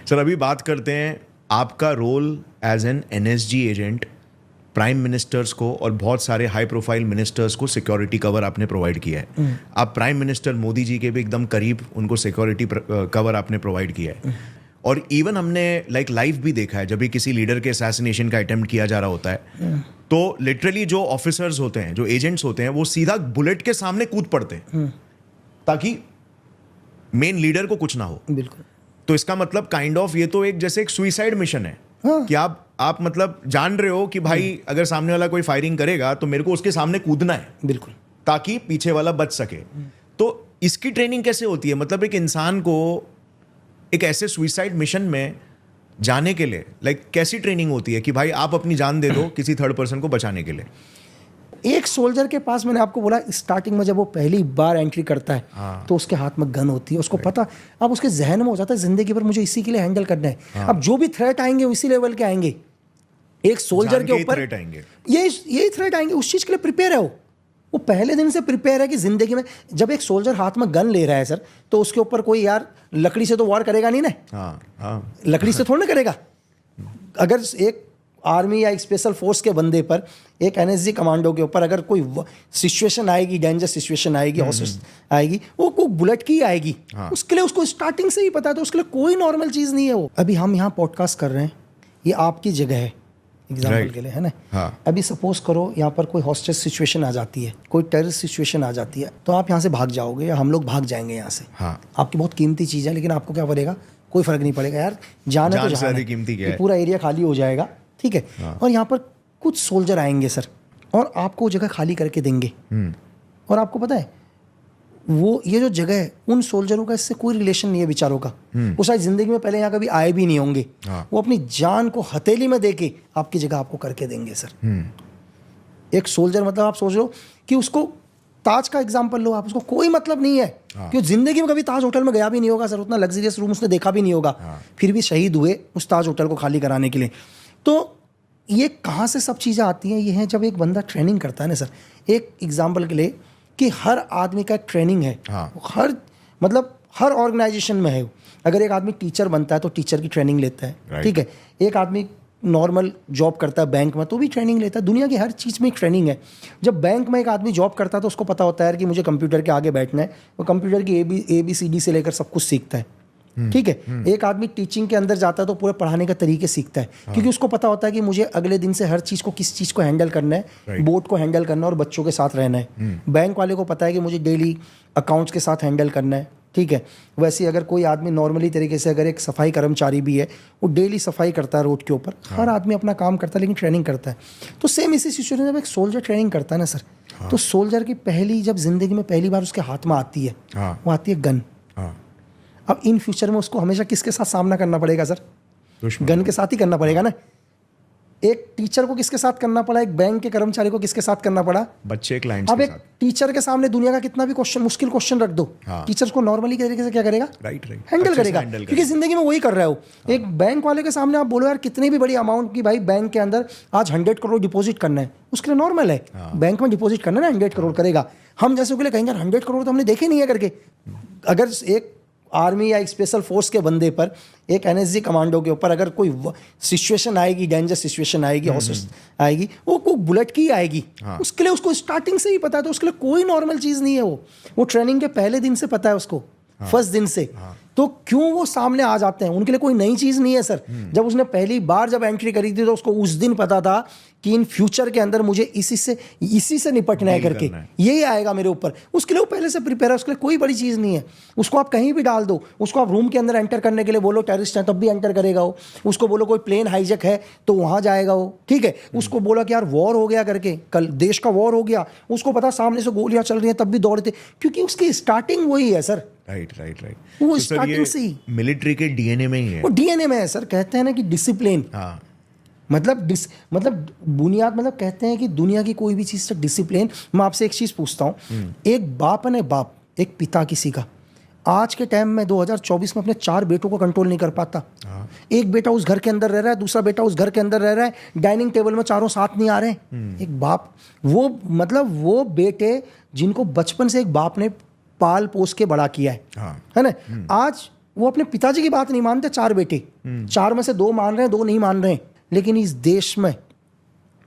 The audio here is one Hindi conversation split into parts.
सर अभी बात करते हैं आपका role as an NSG agent, prime ministers को और बहुत सारे हाई प्रोफाइल मिनिस्टर्स को सिक्योरिटी कवर आपने प्रोवाइड किया है। आप प्राइम मिनिस्टर मोदी जी के भी एकदम करीब उनको सिक्योरिटी कवर आपने प्रोवाइड किया है। और इवन हमने लाइव भी देखा है, जब भी किसी लीडर के असैसिनेशन का अटेम्प्ट किया जा रहा होता है तो लिटरली जो ऑफिसर्स होते हैं, जो एजेंट्स होते हैं, वो सीधा बुलेट के सामने कूद पड़ते हैं ताकि मेन लीडर को कुछ ना हो। बिल्कुल। तो इसका मतलब काइंड ऑफ ये तो एक जैसे एक सुइसाइड मिशन है। हाँ। कि आप मतलब जान रहे हो कि भाई अगर सामने वाला कोई फायरिंग करेगा तो मेरे को उसके सामने कूदना है। बिल्कुल। ताकि पीछे वाला बच सके। तो इसकी ट्रेनिंग कैसे होती है? मतलब एक इंसान को एक ऐसे सुइसाइड मिशन में जाने के लिए कैसी ट्रेनिंग होती है कि भाई आप अपनी जान दे दो किसी थर्ड पर्सन को बचाने के लिए? एक सोल्जर के पास, मैंने आपको बोला स्टार्टिंग में जब वो पहली बार एंट्री करता है तो उसके हाथ में गन होती है, उसको पता, अब उसके जहन में हो जाता है जिंदगी भर मुझे इसी के लिए हैंडल करना है। अब जो भी थ्रेट आएंगे उसी लेवल के आएंगे। एक सोल्जर के ऊपर यही थ्रेट आएंगे, उस चीज के लिए प्रिपेयर है वो पहले दिन से प्रिपेयर है कि जिंदगी में जब एक सोल्जर हाथ में गन ले रहा है सर, तो उसके ऊपर कोई यार लकड़ी से तो वार करेगा नहीं ना। लकड़ी से थोड़ा ना करेगा। अगर एक आर्मी या एक स्पेशल फोर्स के बंदे पर, एक एनएसजी कमांडो के ऊपर अगर कोई सिचुएशन आएगी, डेंजर सिचुएशन आएगी, आएगी, वो बुलेट की आएगी। उसके लिए उसको स्टार्टिंग से ही पता है, तो उसके लिए कोई नॉर्मल चीज़ नहीं है वो। अभी हम यहाँ पॉडकास्ट कर रहे हैं, ये आपकी जगह है एग्जाम्पल के लिए, है ना। अभी सपोज करो यहाँ पर कोई हॉस्टेज सिचुएशन आ जाती है, कोई टेररिस्ट सिचुएशन आ जाती है, तो आप यहाँ से भाग जाओगे या हम लोग भाग जाएंगे यहाँ से। आपकी बहुत कीमती चीज़ है, लेकिन आपको क्या पड़ेगा, कोई फर्क नहीं पड़ेगा यार, जाना तो जाना है, पूरा एरिया खाली हो जाएगा, ठीक है। और यहाँ पर कुछ सोल्जर आएंगे सर और आपको वो जगह खाली करके देंगे। और आपको पता है वो ये जो जगह है, उन सोल्जरों का इससे कोई रिलेशन नहीं है बेचारों का। वो शायद जिंदगी में पहले यहाँ कभी आए भी नहीं होंगे। वो अपनी जान को हथेली में देके आपकी जगह आपको करके देंगे सर। एक सोल्जर, मतलब आप सोच लो कि उसको ताज का एग्जाम्पल लो आप, उसको कोई मतलब नहीं है कि जिंदगी में कभी ताज होटल में गया भी नहीं होगा सर, उतना लग्जरियस रूम उसने देखा भी नहीं होगा, फिर भी शहीद हुए उस ताज होटल को खाली कराने के लिए। तो ये कहाँ से सब चीज़ें आती हैं? ये हैं जब एक बंदा ट्रेनिंग करता है ना सर। एक एग्जाम्पल के लिए कि हर आदमी का एक ट्रेनिंग है। हर ऑर्गेनाइजेशन में है। अगर एक आदमी टीचर बनता है तो टीचर की ट्रेनिंग लेता है, ठीक है। एक आदमी नॉर्मल जॉब करता है बैंक में तो भी ट्रेनिंग लेता है। दुनिया की हर चीज़ में एक ट्रेनिंग है। जब बैंक में एक आदमी जॉब करता है तो उसको पता होता है कि मुझे कंप्यूटर के आगे बैठना है, वो कंप्यूटर की ABCD से लेकर सब कुछ सीखता है, ठीक है। एक आदमी टीचिंग के अंदर जाता है तो पूरे पढ़ाने का तरीके सीखता है, क्योंकि उसको पता होता है कि मुझे अगले दिन से हर चीज़ को, किस चीज़ को हैंडल करना है, बोर्ड को हैंडल करना है और बच्चों के साथ रहना है। बैंक वाले को पता है कि मुझे डेली अकाउंट्स के साथ हैंडल करना है, ठीक है। वैसे ही अगर कोई आदमी नॉर्मली तरीके से, अगर एक सफाई कर्मचारी भी है, वो डेली सफाई करता है रोड के ऊपर। हर आदमी अपना काम करता है लेकिन ट्रेनिंग करता है। तो सेम इसी सिचुएशन में जब एक सोल्जर ट्रेनिंग करता है ना सर, तो सोल्जर की पहली, जब जिंदगी में पहली बार उसके हाथ में आती है, वो आती है गन। अब इन फ्यूचर में उसको हमेशा किसके साथ सामना करना पड़ेगा सर? गन के साथ ही करना पड़ेगा ना। एक टीचर को किसके साथ करना पड़ा, एक बैंक के कर्मचारी को किसके साथ करना पड़ा? बच्चे क्लाइंट्स के साथ। अब एक टीचर के सामने दुनिया का कितना भी मुश्किल क्वेश्चन रख दो, टीचर को नॉर्मली तरीके से क्या करेगा? हैंडल करेगा, क्योंकि जिंदगी में वही कर रहा है वो। एक बैंक वाले के सामने आप बोलो यार कितनी भी बड़ी अमाउंट की, भाई बैंक के अंदर आज 100 करोड़ डिपॉजिट करना है, उसके लिए नॉर्मल है बैंक में डिपॉजिट करना ना, 100 करोड़ करेगा। हम जैसे के लिए कहेंगे 100 करोड़ तो हमने देखे नहीं है करके। अगर एक आर्मी या एक स्पेशल फोर्स के बंदे पर, एक एनएसजी कमांडो के ऊपर अगर कोई सिचुएशन आएगी, डेंजर सिचुएशन आएगी, आएगी, वो बुलेट की आएगी। उसके लिए उसको स्टार्टिंग से ही पता है, तो उसके लिए कोई नॉर्मल चीज़ नहीं है वो ट्रेनिंग के पहले दिन से पता है उसको, फर्स्ट दिन से। तो क्यों वो सामने आ जाते हैं? उनके लिए कोई नई चीज़ नहीं है सर। जब उसने पहली बार जब एंट्री करी थी तो उसको उस दिन पता था कि इन फ्यूचर के अंदर मुझे इसी से निपटना है करके, यही आएगा मेरे ऊपर। उसके लिए वो पहले से प्रिपेयर है, उसके लिए कोई बड़ी चीज़ नहीं है। उसको आप कहीं भी डाल दो, उसको आप रूम के अंदर एंटर करने के लिए बोलो टेररिस्ट है तब भी एंटर करेगा वो। उसको बोलो कोई प्लेन हाईजैक है तो वहाँ जाएगा वो, ठीक है। उसको बोला कि यार वॉर हो गया करके, कल देश का वॉर हो गया, उसको पता सामने से गोलियाँ चल रही हैं तब भी दौड़ते, क्योंकि उसकी स्टार्टिंग वही है सर। राइट। वो स्टार्टिंग से ही मिलिट्री के डीएनए में ही है। वो डीएनए में है सर। कहते हैं ना कि डिसिप्लिन, मतलब बुनियाद, मतलब कहते हैं कि दुनिया की कोई भी चीज़ से डिसिप्लिन। मैं आपसे एक चीज़ पूछता हूँ, एक बाप है ना, बाप एक पिता किसी का, आज के टाइम में 2024 में अपने 4 बेटों को कंट्रोल नहीं कर पाता। एक बेटा उस घर के अंदर रह रहा है, दूसरा बेटा उस घर के अंदर रह रहा है, डाइनिंग टेबल में चारों साथ नहीं आ रहे हैं। एक बाप, वो बेटे जिनको बचपन से एक बाप ने पाल पोस के बड़ा किया है ना। आज वो अपने पिताजी की बात नहीं मानते, 4 बेटे, 4 में से 2 मान रहे हैं, 2 नहीं मान रहे हैं। लेकिन इस देश में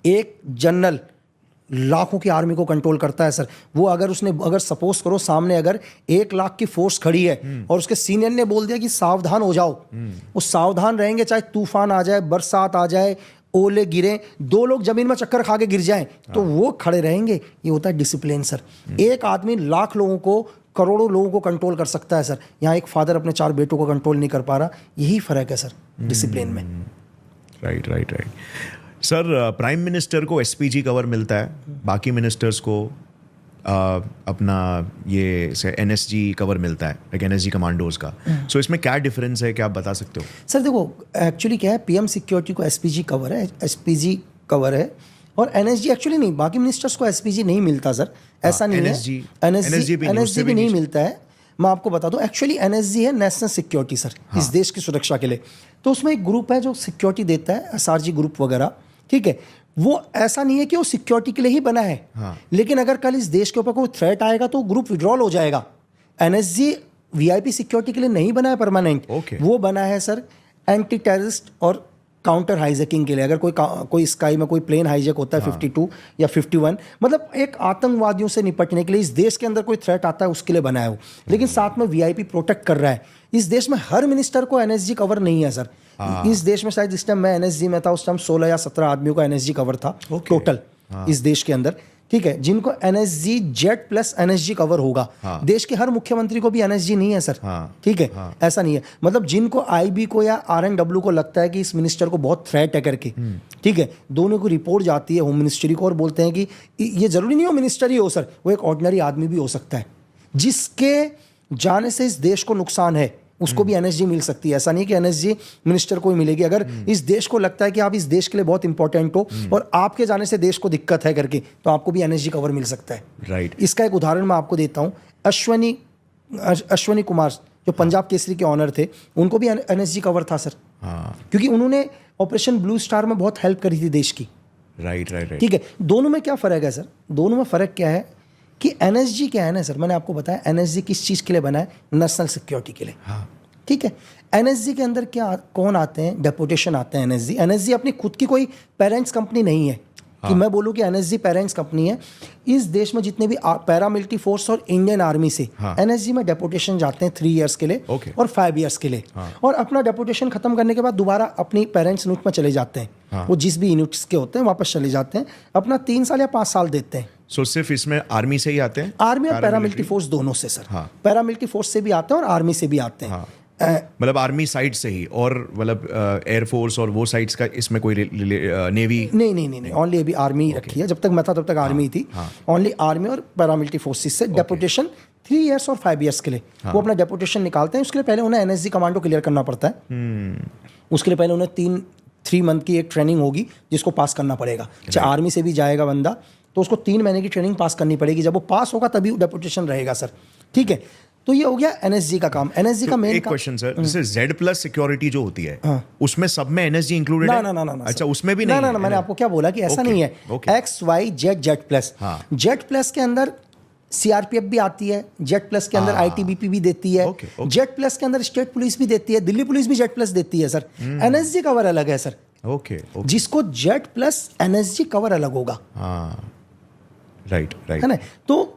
एक जनरल लाखों की आर्मी को कंट्रोल करता है सर। वो अगर सपोज करो सामने अगर 1 लाख की फोर्स खड़ी है और उसके सीनियर ने बोल दिया कि सावधान हो जाओ, वो सावधान रहेंगे, चाहे तूफान आ जाए, बरसात आ जाए, ओले गिरे, 2 लोग जमीन में चक्कर खा के गिर जाएं तो वो खड़े रहेंगे। ये होता है डिसिप्लिन सर। एक आदमी लाख लोगों को, करोड़ों लोगों को कंट्रोल कर सकता है सर। यहाँ एक फादर अपने 4 बेटों को कंट्रोल नहीं कर पा रहा। यही फर्क है सर डिसिप्लिन में। राइट। सर, प्राइम मिनिस्टर को एसपीजी कवर मिलता है, बाकी मिनिस्टर्स को अपना ये से एनएसजी कवर मिलता है, लाइक एनएसजी कमांडोज का। सो इसमें क्या डिफरेंस है, क्या आप बता सकते हो? सर देखो, एक्चुअली क्या है, पीएम सिक्योरिटी को एसपीजी कवर है, एसपीजी कवर है, और एनएसजी एक्चुअली नहीं, बाकी मिनिस्टर्स को एसपीजी नहीं मिलता सर, ऐसा नहीं है। एनएसजी भी नहीं मिलता है। मैं आपको बता दूं, एक्चुअली एनएसजी है नेशनल सिक्योरिटी सर, इस देश की सुरक्षा के लिए। तो उसमें एक ग्रुप है जो सिक्योरिटी देता है, एसआरजी ग्रुप वगैरह, ठीक है। वो ऐसा नहीं है कि वो सिक्योरिटी के लिए ही बना है, लेकिन अगर कल इस देश के ऊपर कोई थ्रेट आएगा तो ग्रुप विड्रॉल हो जाएगा। एनएसजी वीआईपी सिक्योरिटी के लिए नहीं बना है परमानेंट, वो बना है सर एंटी टेररिस्ट और काउंटर हाईजैकिंग के लिए। अगर कोई स्काई में कोई प्लेन हाईजैक होता है 52 या 51, मतलब एक आतंकवादियों से निपटने के लिए, इस देश के अंदर कोई थ्रेट आता है उसके लिए बना है वो, लेकिन साथ में वीआईपी प्रोटेक्ट कर रहा है। इस देश में हर मिनिस्टर को एनएसजी कवर नहीं है सर। इस देश में शायद जिस टाइम मैं एनएसजी में था उस टाइम 16 या 17 आदमियों का एनएसजी कवर था टोटल इस देश के अंदर, ठीक है, जिनको NSG jet plus NSG cover होगा। देश के हर मुख्यमंत्री को भी एनएसजी नहीं है सर, ठीक है, ऐसा नहीं है। मतलब जिनको आईबी को या आरएनडब्ल्यू को लगता है कि इस मिनिस्टर को बहुत थ्रेट है करके, ठीक है, दोनों को रिपोर्ट जाती है होम मिनिस्ट्री को और बोलते हैं कि ये जरूरी नहीं हो मिनिस्टर ही हो सर, वो एक ऑर्डिनरी आदमी भी हो सकता है, जिसके जाने से इस देश को नुकसान है, उसको भी एनएसजी मिल सकती है। ऐसा नहीं कि एनएसजी मिनिस्टर को ही मिलेगी। अगर इस देश को लगता है कि आप इस देश के लिए बहुत इंपॉर्टेंट हो और आपके जाने से देश को दिक्कत है करके, तो आपको भी एनएसजी कवर मिल सकता है। राइट। इसका एक उदाहरण मैं आपको देता हूँ। अश्वनी कुमार जो पंजाब केसरी के ऑनर थे, उनको भी एनएसजी कवर था सर, क्योंकि उन्होंने ऑपरेशन ब्लू स्टार में बहुत हेल्प करी थी देश की। राइट। ठीक है, दोनों में क्या फ़र्क है सर? दोनों में फ़र्क क्या है कि एनएसजी क्या है ना सर, मैंने आपको बताया एनएसजी किस चीज़ के लिए बना है, नेशनल सिक्योरिटी के लिए। ठीक है, एनएसजी के अंदर क्या कौन आते हैं? डेपुटेशन आते हैं। एनएसजी अपनी खुद की कोई पेरेंट्स कंपनी नहीं है कि मैं बोलूँ कि एनएसजी पेरेंट्स कंपनी है। इस देश में जितने भी पैरामिलिट्री फोर्स और इंडियन आर्मी से एनएसजी में डेपुटेशन जाते हैं 3 इयर्स के लिए और 5 इयर्स के लिए, और अपना डेपुटेशन खत्म करने के बाद दोबारा अपनी पेरेंट्स यूनिट में चले जाते हैं। वो जिस भी यूनिट्स के होते हैं वापस चले जाते हैं, अपना 3 साल या 5 साल देते हैं। सो सिर्फ इसमें आर्मी से ही आते हैं? आर्मी और पैरामिलिट्री फोर्स दोनों से सर। पैरामिलिट्री फोर्स से भी आते हैं और आर्मी से भी आते हैं। मतलब आर्मी साइड से ही, और मतलब एयरफोर्स और वो साइड्स का इसमें कोई नेवी? नहीं, ओनली अभी आर्मी रखी है। जब तक मैं था तब तक आर्मी थी। ओनली आर्मी और पैरामिलिट्री फोर्सेस से डेपुटेशन 3 इयर्स और 5 इयर्स के लिए वो अपना डेपुटेशन निकालते हैं। उसके लिए पहले उन्हें एनएसजी कमांडो क्लियर करना पड़ता है। उसके लिए पहले उन्हें 3 मंथ की एक ट्रेनिंग होगी जिसको पास करना पड़ेगा। चाहे आर्मी से भी जाएगा बंदा तो उसको 3 महीने की ट्रेनिंग पास करनी पड़ेगी। जब वो पास होगा तभी डेपुटेशन रहेगा सर, ठीक है। तो ये हो गया एनएसजी का काम। एनएसजी का मेन क्वेश्चन सर, जैसे जेड प्लस सिक्योरिटी जो होती है उसमें सब में एनएसजी इंक्लूडेड है? ना। अच्छा, उसमें भी नहीं? ना, मैंने आपको क्या बोला कि ऐसा नहीं है। X Y Z plus, Z plus के अंदर सीआरपीएफ भी आती है, जेड प्लस के अंदर आईटीबीपी भी देती है, जेड प्लस के अंदर स्टेट पुलिस भी देती है, दिल्ली पुलिस भी जेड प्लस देती है सर। एनएसजी कवर अलग है सर। ओके। जिसको जेड प्लस एनएसजी कवर अलग होगा। राइट है ना? तो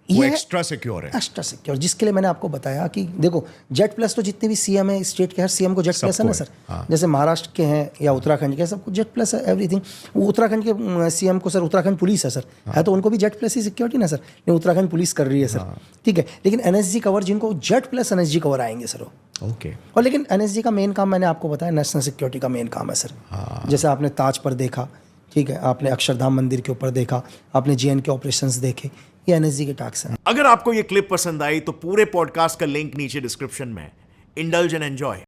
वो एक्स्ट्रा सिक्योर है। एक्स्ट्रा सिक्योर, जिसके लिए मैंने आपको बताया कि देखो जेड प्लस तो जितने भी सीएम है स्टेट के, हर सीएम को जेड प्लस है ना सर। जैसे महाराष्ट्र के हैं या उत्तराखंड के, सबको जेड प्लस है एवरीथिंग। उत्तराखंड के सीएम को सर, उत्तराखंड पुलिस है सर, है तो उनको भी जेड प्लस ही सिक्योरिटी ना सर, लेकिन उत्तराखंड पुलिस कर रही है सर, ठीक है। लेकिन एनएसजी कवर जिनको जेड प्लस एनएसजी कवर आएंगे सर वो। ओके। और लेकिन एनएसजी का मेन काम मैंने आपको बताया नेशनल सिक्योरिटी का मेन काम है सर। जैसे आपने ताज पर देखा, ठीक है, आपने अक्षरधाम मंदिर के ऊपर देखा, आपने जेएन के ऑपरेशंस देखे, ये एनएसजी के टास्क हैं। अगर आपको ये क्लिप पसंद आई तो पूरे पॉडकास्ट का लिंक नीचे डिस्क्रिप्शन में है। Indulge and enjoy.